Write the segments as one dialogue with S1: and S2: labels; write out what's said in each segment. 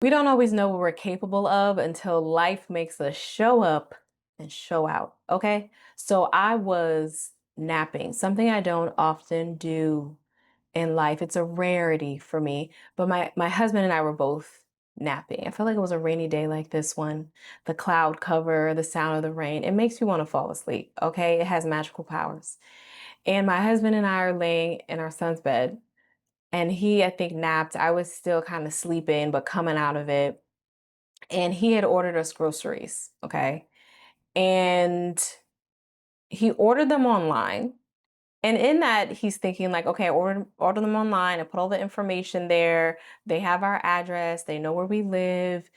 S1: We don't always know what we're capable of until life makes us show up and show out. Okay. So I was napping, something I don't often do in life. It's a rarity for me. But my husband and I were both napping. I feel like it was a rainy day like this one. The cloud cover, the sound of the rain, it makes you want to fall asleep. Okay. It has magical powers. And my husband and I are laying in our son's bed. And he, I think, napped. I was still kind of sleeping, but coming out of it, and he had ordered us groceries, okay? And he ordered them online. And in that, he's thinking like, okay, order them online. I put all the information there. They have our address. They know where we live.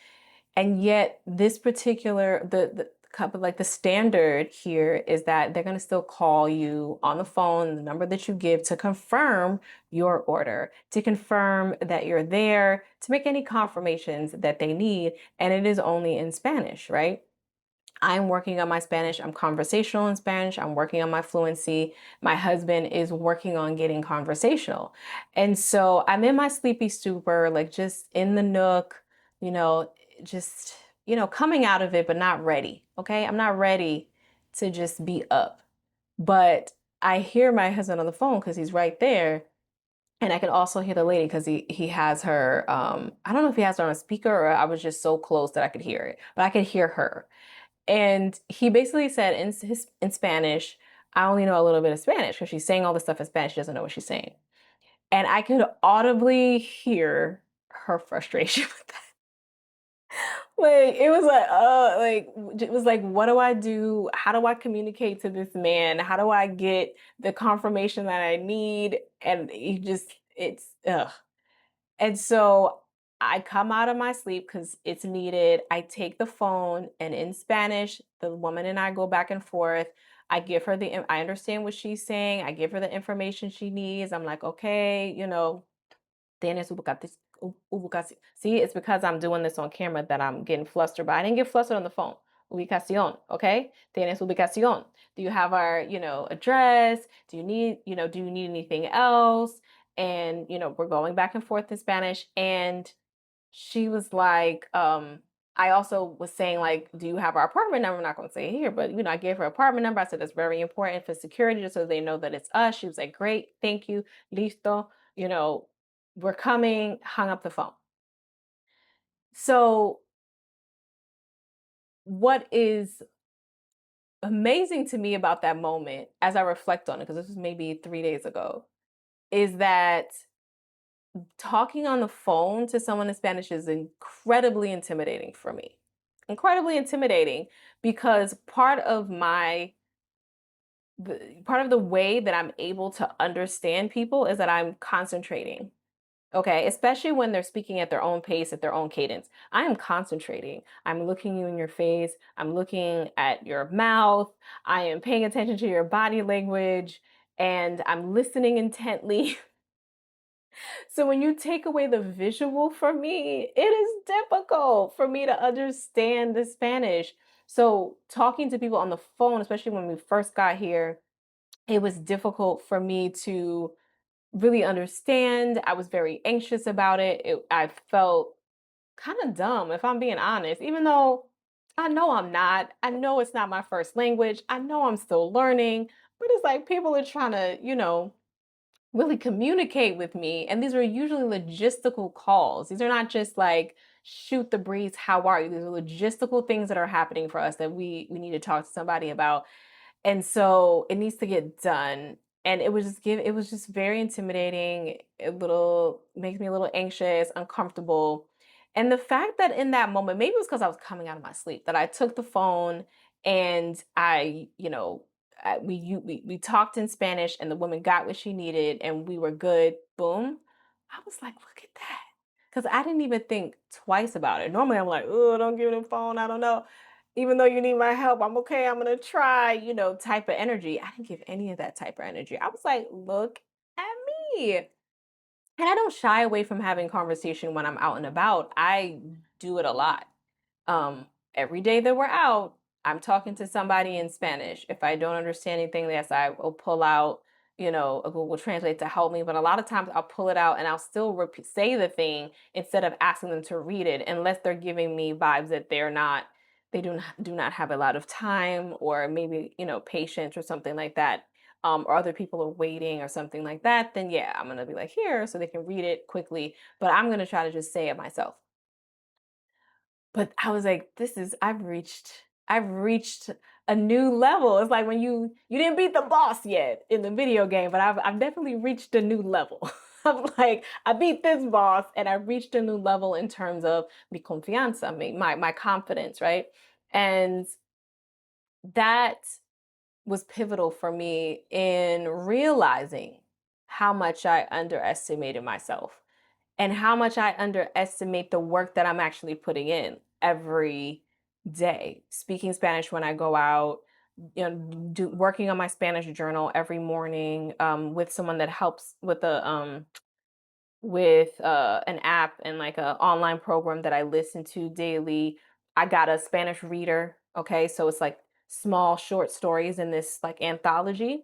S1: And yet, this particular the couple like the standard here is that they're going to still call you on the phone, the number that you give to confirm your order, to confirm that you're there, to make any confirmations that they need. And it is only in Spanish, right? I'm working on my Spanish. I'm conversational in Spanish. I'm working on my fluency. My husband is working on getting conversational. And so I'm in my sleepy stupor, like just in the nook, you know, just, coming out of it, but not ready. Okay. I'm not ready to just be up. But I hear my husband on the phone because he's right there. And I can also hear the lady because he has her, I don't know if he has her on a speaker or I was just so close that I could hear it, but I could hear her. And he basically said in Spanish, I only know a little bit of Spanish because she's saying all this stuff in Spanish. She doesn't know what she's saying. And I could audibly hear her frustration with that. Like it was like it was like, what do I do? How do I communicate to this man? How do I get the confirmation that I need? And it's ugh. And so I come out of my sleep because it's needed. I take the phone and in Spanish, the woman and I go back and forth. I give her I understand what she's saying. I give her the information she needs. I'm like, okay, tienes ubicación. See, it's because I'm doing this on camera that I'm getting flustered, but I didn't get flustered on the phone. Ubicación, okay? Tienes ubicación. Do you have our, address? Do you need anything else? And, we're going back and forth in Spanish. And she was like, I also was saying, like, do you have our apartment number? I'm not going to say it here, but, I gave her apartment number. I said, that's very important for security, just so they know that it's us. She was like, great, thank you, listo, you know, we're coming, hung up the phone. So, what is amazing to me about that moment as I reflect on it, because this was maybe 3 days ago, is that talking on the phone to someone in Spanish is incredibly intimidating for me. Incredibly intimidating because part of the way that I'm able to understand people is that I'm concentrating. Okay, especially when they're speaking at their own pace, at their own cadence. I am concentrating. I'm looking you in your face. I'm looking at your mouth. I am paying attention to your body language and I'm listening intently. So when you take away the visual from me, it is difficult for me to understand the Spanish. So talking to people on the phone, especially when we first got here, it was difficult for me to really understand. I was very anxious about I felt kind of dumb, if I'm being honest, even though I know I'm not. I know it's not my first language. I know I'm still learning, but it's like people are trying to, really communicate with me. And these are usually logistical calls. These are not just like shoot the breeze, how are you? These are logistical things that are happening for us that we need to talk to somebody about. And so it needs to get done. And it was just very intimidating, makes me a little anxious, uncomfortable. And the fact that in that moment, maybe it was because I was coming out of my sleep, that I took the phone and we talked in Spanish and the woman got what she needed and we were good. Boom. I was like, look at that. Because I didn't even think twice about it. Normally I'm like, oh, don't give me the phone. I don't know. Even though you need my help, I'm okay. I'm gonna try, type of energy. I didn't give any of that type of energy. I was like, look at me. And I don't shy away from having conversation when I'm out and about. I do it a lot. Every day that we're out, I'm talking to somebody in Spanish. If I don't understand anything, yes, I will pull out. a Google Translate to help me, but a lot of times I'll pull it out and I'll still say the thing instead of asking them to read it, unless they're giving me vibes that they do not have a lot of time, or maybe, patience or something like that. Or other people are waiting or something like that, then yeah, I'm gonna be like, here, so they can read it quickly. But I'm gonna try to just say it myself. But I was like, I've reached a new level. It's like when you didn't beat the boss yet in the video game, but I've definitely reached a new level. I'm like, I beat this boss and I reached a new level in terms of mi confianza, my confidence, right? And that was pivotal for me in realizing how much I underestimated myself and how much I underestimate the work that I'm actually putting in every day. Speaking Spanish when I go out, working on my Spanish journal every morning, with someone that helps with an app and like a online program that I listen to daily. I got a Spanish reader. Okay, so it's like small short stories in this like anthology,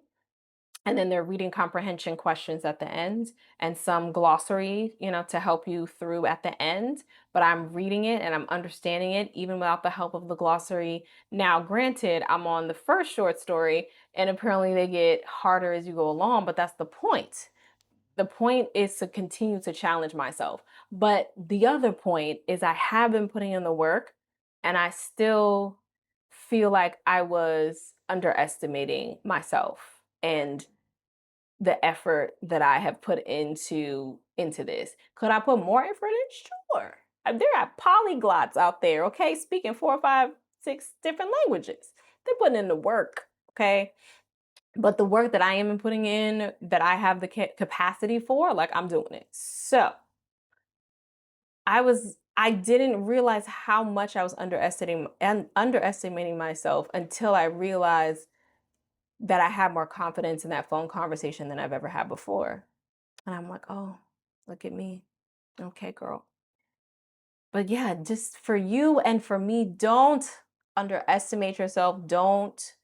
S1: and then there are reading comprehension questions at the end, and some glossary, to help you through at the end. But I'm reading it and I'm understanding it even without the help of the glossary. Now, granted, I'm on the first short story, and apparently they get harder as you go along, but that's the point. The point is to continue to challenge myself. But the other point is I have been putting in the work, and I still feel like I was underestimating myself and the effort that I have put into this. Could I put more effort in? Sure. There are polyglots out there, okay, speaking 4, 5, 6 different languages. They're putting in the work, okay? But the work that I am putting in, that I have the capacity for, like, I'm doing it. So I didn't realize how much I was underestimating myself until I realized that I had more confidence in that phone conversation than I've ever had before. And I'm like, oh, look at me. Okay, girl. But yeah, just for you and for me, don't underestimate yourself. Don't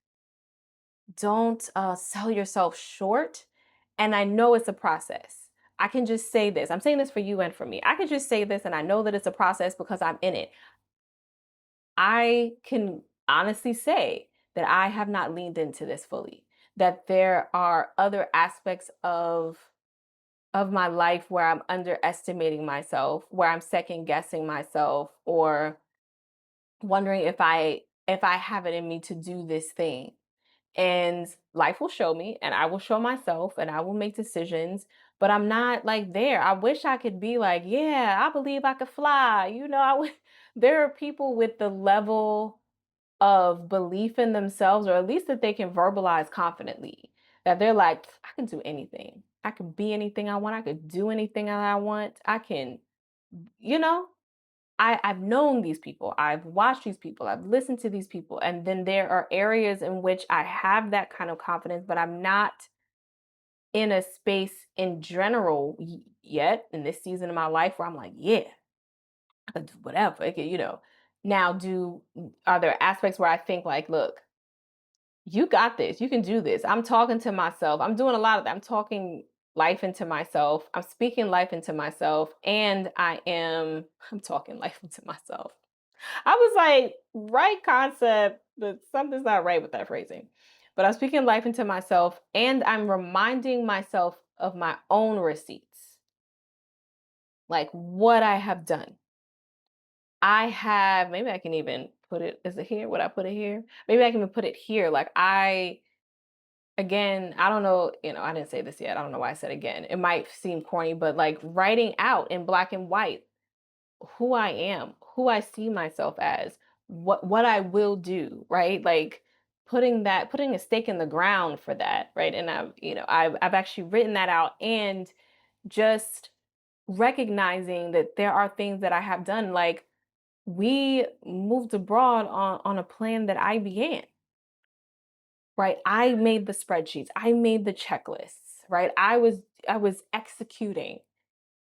S1: sell yourself short. And I know it's a process. I can just say this. I'm saying this for you and for me. I can just say this, and I know that it's a process because I'm in it. I can honestly say that I have not leaned into this fully. That there are other aspects of my life where I'm underestimating myself, where I'm second guessing myself, or wondering if I have it in me to do this thing. And life will show me, and I will show myself, and I will make decisions, but I'm not like there. I wish I could be like, yeah, I believe I could fly. There are people with the level of belief in themselves, or at least that they can verbalize confidently, that they're like, I can do anything. I can be anything I want. I could do anything that I want. I can, you know, I've known these people. I've watched these people. I've listened to these people. And then there are areas in which I have that kind of confidence, but I'm not in a space in general yet in this season of my life where I'm like, yeah, I can do whatever. Now, are there aspects where I think like, look, you got this. You can do this. I'm talking to myself. I'm doing a lot of that. I'm talking life into myself. I'm speaking life into myself. And I'm talking life into myself. I was like, right concept, but something's not right with that phrasing. But I'm speaking life into myself, and I'm reminding myself of my own receipts, like what I have done. Maybe I can even put it, is it here? Would I put it here? Maybe I can even put it here. Like, again, I don't know, I didn't say this yet. I don't know why I said again. It might seem corny, but like writing out in black and white who I am, who I see myself as, what I will do, right? Like putting a stake in the ground for that, right? And I've actually written that out, and just recognizing that there are things that I have done, like we moved abroad on a plan that I began, right? I made the spreadsheets, I made the checklists, right? I was executing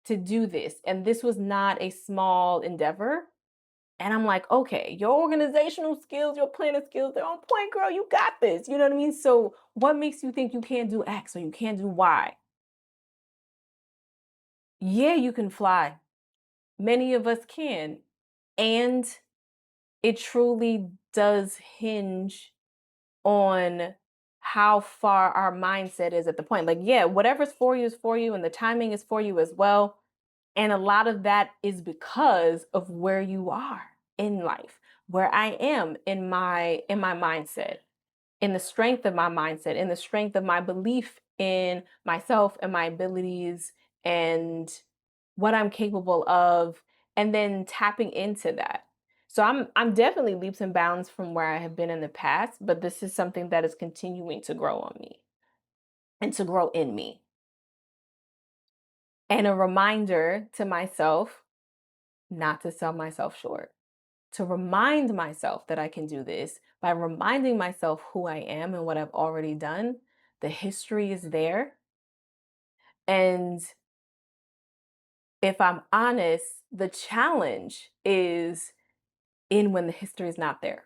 S1: to do this, and this was not a small endeavor. And I'm like, okay, your organizational skills, your planning skills, they're on point, girl. You got this. You know what I mean? So, what makes you think you can't do X or you can't do Y? Yeah, you can fly. Many of us can. And it truly does hinge on how far our mindset is at the point. Like, yeah, whatever's for you is for you, and the timing is for you as well. And a lot of that is because of where you are in life, where I am in my mindset, in the strength of my mindset, in the strength of my belief in myself and my abilities and what I'm capable of, and then tapping into that. So I'm definitely leaps and bounds from where I have been in the past, but this is something that is continuing to grow on me and to grow in me. And a reminder to myself not to sell myself short, to remind myself that I can do this by reminding myself who I am and what I've already done. The history is there. And if I'm honest, the challenge is in when the history is not there.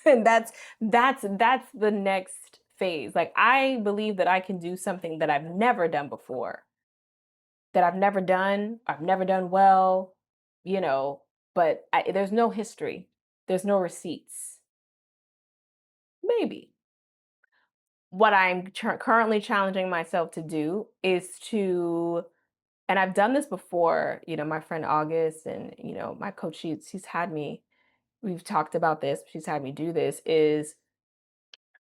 S1: And that's the next phase. Like, I believe that I can do something that I've never done before, that I've never done well, you know, but there's no history, there's no receipts. Maybe. What I'm currently challenging myself to do is to, and I've done this before, my friend August and, my coach, she's had me, we've talked about this, she's had me do this, is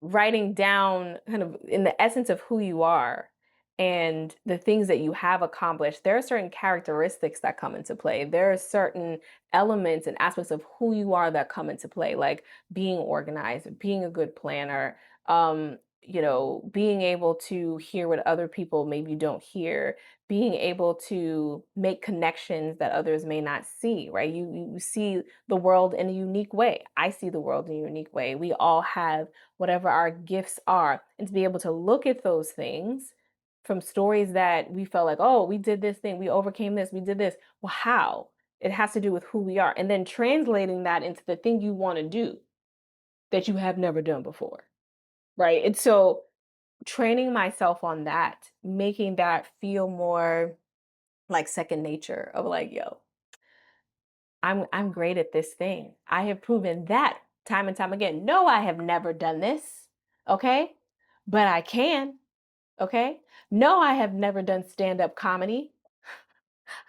S1: writing down kind of in the essence of who you are and the things that you have accomplished. There are certain characteristics that come into play. There are certain elements and aspects of who you are that come into play, like being organized, being a good planner, being able to hear what other people maybe don't hear, being able to make connections that others may not see, right? You see the world in a unique way. I see the world in a unique way. We all have whatever our gifts are, and to be able to look at those things from stories that we felt like, oh, we did this thing, we overcame this, we did this. Well, how? It has to do with who we are. And then translating that into the thing you want to do that you have never done before. Right. And so training myself on that, making that feel more like second nature of like, yo, I'm great at this thing. I have proven that time and time again. No, I have never done this. Okay. But I can. Okay. No, I have never done stand-up comedy.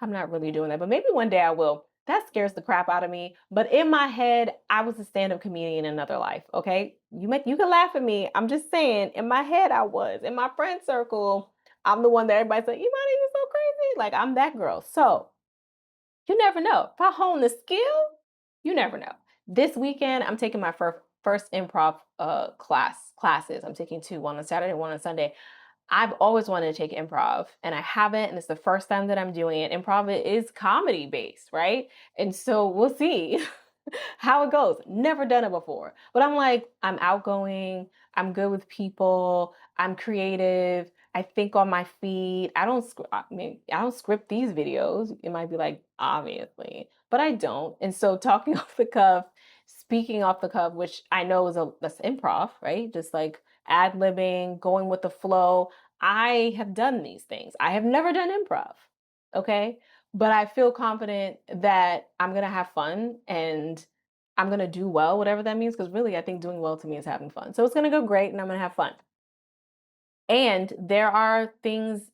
S1: I'm not really doing that, but maybe one day I will. That scares the crap out of me. But in my head, I was a stand-up comedian in another life. Okay. You can laugh at me. I'm just saying, in my head, I was. In my friend circle, I'm the one that everybody's like, Imani, you so crazy. Like, I'm that girl. So you never know. If I hone the skill, you never know. This weekend, I'm taking my first improv classes. I'm taking two, one on Saturday, one on Sunday. I've always wanted to take improv and I haven't, and it's the first time that I'm doing it. Improv is comedy based, right? And so we'll see how it goes. Never done it before. But I'm like, I'm outgoing, I'm good with people, I'm creative, I think on my feet. I don't script these videos. It might be like, obviously, but I don't. And so talking off the cuff, speaking off the cuff, which I know that's improv, right? Just like ad-libbing, going with the flow. I have done these things. I have never done improv. Okay. But I feel confident that I'm going to have fun and I'm going to do well, whatever that means. Because really, I think doing well to me is having fun. So it's going to go great and I'm going to have fun. And there are things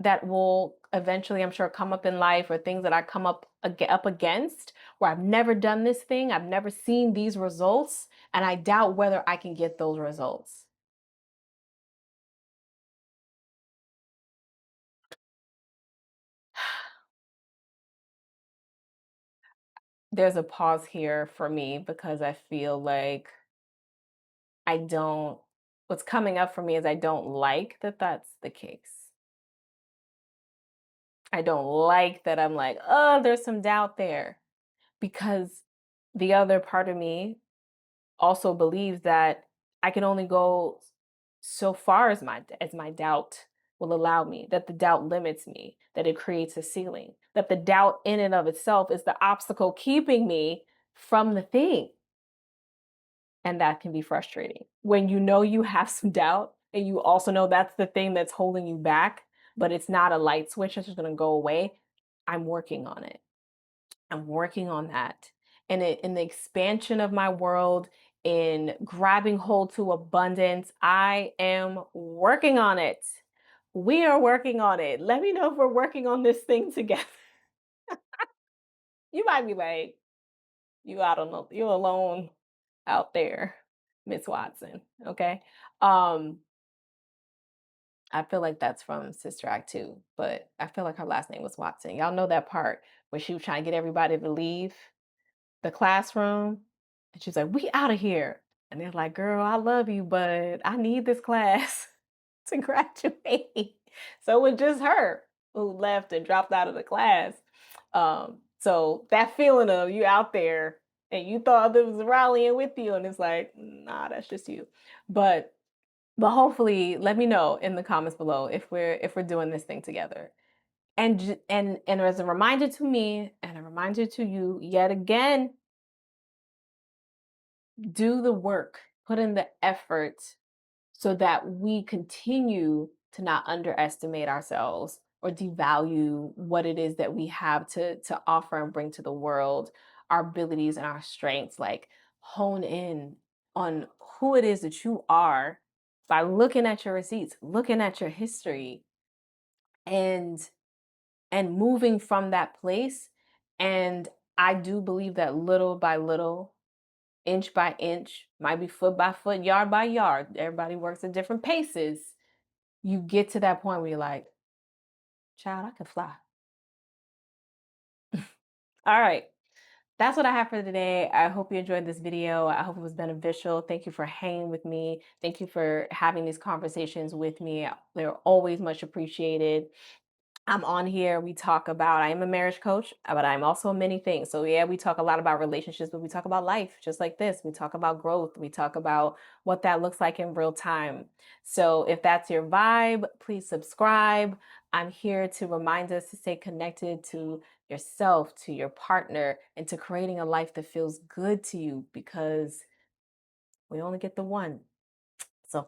S1: that will eventually, I'm sure, come up in life, or things that I come up against where I've never done this thing, I've never seen these results, and I doubt whether I can get those results. There's a pause here for me because I feel like I don't, what's coming up for me is I don't like that that's the case. I don't like that I'm like, oh, there's some doubt there, because the other part of me also believes that I can only go so far as my doubt will allow me, that the doubt limits me, that it creates a ceiling, that the doubt in and of itself is the obstacle keeping me from the thing. And that can be frustrating when you know you have some doubt and you also know that's the thing that's holding you back, but it's not a light switch that's just going to go away. I'm working on it. I'm working on that. And in the expansion of my world, in grabbing hold to abundance, I am working on it. We are working on it. Let me know if we're working on this thing together. You might be like, you out on the, you're alone out there, Miss Watson. Okay. Um, I feel like that's from Sister Act 2, but I feel like her last name was Watson. Y'all know that part where she was trying to get everybody to leave the classroom. And she's like, "We out of here." And they're like, "Girl, I love you, but I need this class to graduate." So it was just her who left and dropped out of the class. So that feeling of you out there and you thought there was rallying with you, and it's like, nah, that's just you. But hopefully, let me know in the comments below if we're doing this thing together. And as a reminder to me and a reminder to you yet again, do the work, put in the effort so that we continue to not underestimate ourselves or devalue what it is that we have to offer and bring to the world, our abilities and our strengths. Like hone in on who it is that you are by looking at your receipts, looking at your history, and moving from that place. And I do believe that little by little, inch by inch, might be foot by foot, yard by yard. Everybody works at different paces. You get to that point where you're like, child, I can fly. All right. That's what I have for today. I hope you enjoyed this video. I hope it was beneficial. Thank you for hanging with me. Thank you for having these conversations with me. They're always much appreciated. I'm on here. We talk about, I am a marriage coach, but I'm also many things. So yeah, we talk a lot about relationships, but we talk about life just like this. We talk about growth. We talk about what that looks like in real time. So if that's your vibe, please subscribe. I'm here to remind us to stay connected to yourself, to your partner, and to creating a life that feels good to you because we only get the one. So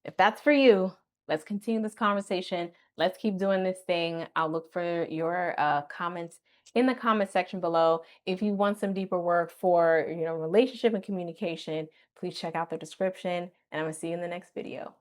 S1: if that's for you, let's continue this conversation. Let's keep doing this thing. I'll look for your comments in the comment section below. If you want some deeper work for relationship and communication, please check out the description. And I'm gonna see you in the next video.